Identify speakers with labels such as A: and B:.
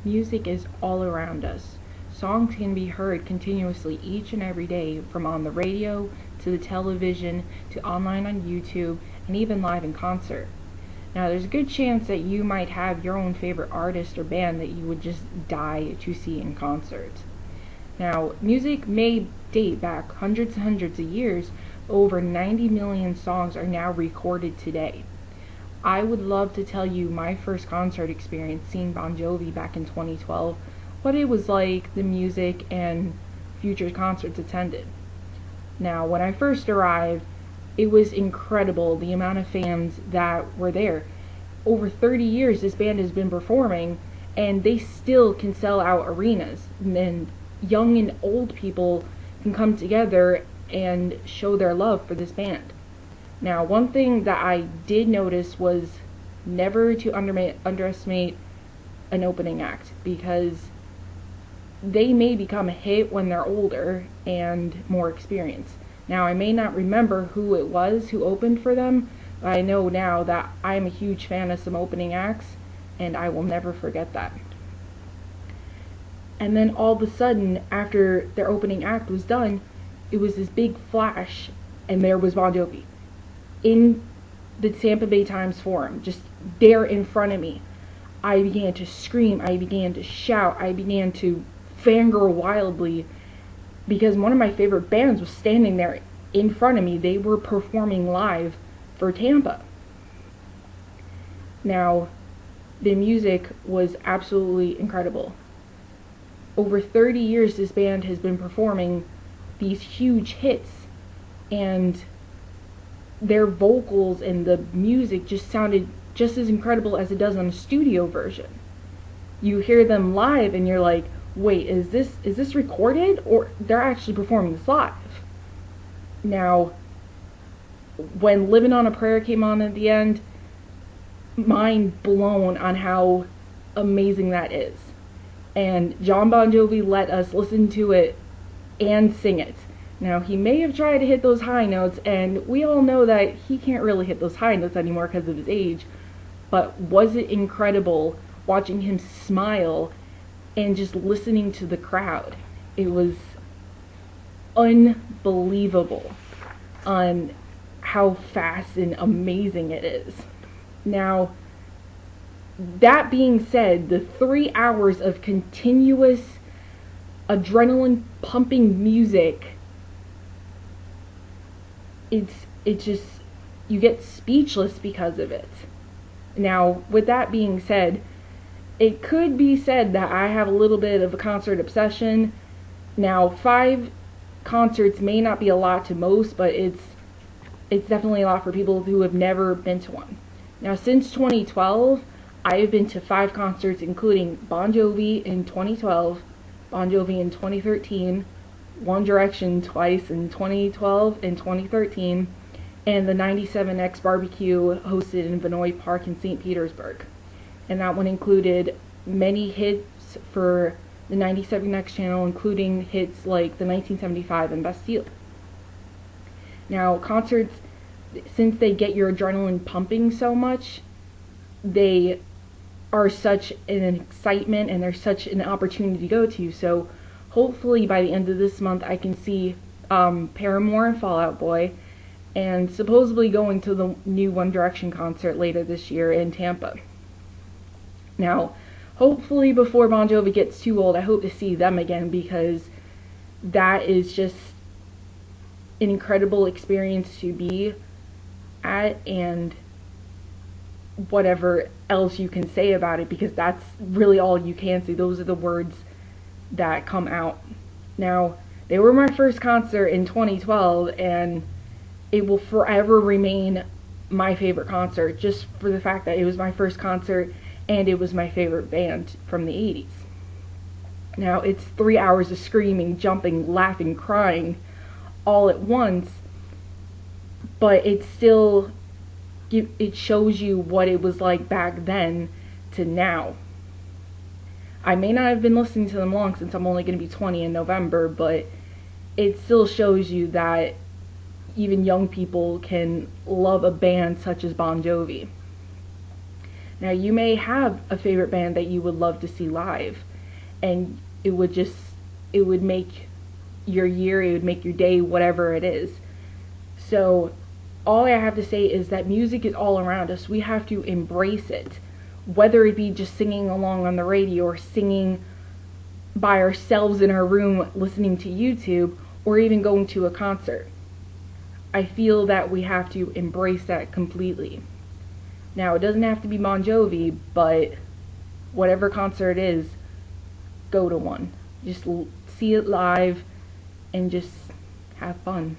A: Music is all around us. Songs can be heard continuously each and every day, from on the radio to the television to online on YouTube and even live in concert. Now, there's a good chance that you might have your own favorite artist or band that you would just die to see in concert. Now, music may date back hundreds and hundreds of years. Over 90 million songs are now recorded today. I would love to tell you my first concert experience seeing Bon Jovi back in 2012, what it was like, the music, and future concerts attended. Now, when I first arrived, it was incredible the amount of fans that were there. Over 30 years this band has been performing, and they still can sell out arenas. And young and old people can come together and show their love for this band. Now, one thing that I did notice was never to underestimate an opening act, because they may become a hit when they're older and more experienced. Now, I may not remember who it was who opened for them, but I know now that I'm a huge fan of some opening acts, and I will never forget that. And then all of a sudden, after their opening act was done, it was this big flash, and there was Bon Jovi in the Tampa Bay Times Forum, just there in front of me. I began to scream, I began to shout, I began to fangirl wildly, because one of my favorite bands was standing there in front of me. They were performing live for Tampa. Now, the music was absolutely incredible. Over 30 years this band has been performing these huge hits, and their vocals and the music just sounded just as incredible as it does on a studio version. You hear them live and you're like, wait, is this recorded, or they're actually performing this live? Now, when Living on a Prayer came on at the end, mind blown on how amazing that is. And Jon Bon Jovi let us listen to it and sing it. Now, he may have tried to hit those high notes, and we all know that he can't really hit those high notes anymore because of his age, but was it incredible watching him smile and just listening to the crowd? It was unbelievable on how fast and amazing it is. Now, that being said, the 3 hours of continuous adrenaline pumping music, it's just, you get speechless because of it. Now, with that being said, it could be said that I have a little bit of a concert obsession. Now, 5 concerts may not be a lot to most, but it's definitely a lot for people who have never been to one. Now, since 2012, I have been to 5 concerts, including Bon Jovi in 2012, Bon Jovi in 2013, One Direction twice in 2012 and 2013, and the 97X barbecue hosted in Vinoy Park in St. Petersburg. And that one included many hits for the 97X channel, including hits like the 1975 and Bastille. Now, concerts, since they get your adrenaline pumping so much, they are such an excitement and they're such an opportunity to go to. So hopefully by the end of this month I can see Paramore and Fall Out Boy, and supposedly going to the new One Direction concert later this year in Tampa. Now, hopefully before Bon Jovi gets too old, I hope to see them again, because that is just an incredible experience to be at, and whatever else you can say about it, because that's really all you can say. Those are the words that come out. Now, they were my first concert in 2012, and it will forever remain my favorite concert, just for the fact that it was my first concert and it was my favorite band from the 80s. Now, it's 3 hours of screaming, jumping, laughing, crying all at once, but it's still, it shows you what it was like back then to now. I may not have been listening to them long, since I'm only going to be 20 in November, but it still shows you that even young people can love a band such as Bon Jovi. Now, you may have a favorite band that you would love to see live, and it would make your year, it would make your day, whatever it is. So, all I have to say is that music is all around us. We have to embrace it, whether it be just singing along on the radio or singing by ourselves in our room listening to YouTube, or even going to a concert. I feel that we have to embrace that completely. Now, it doesn't have to be Bon Jovi, but whatever concert it is, go to one. Just see it live and just have fun.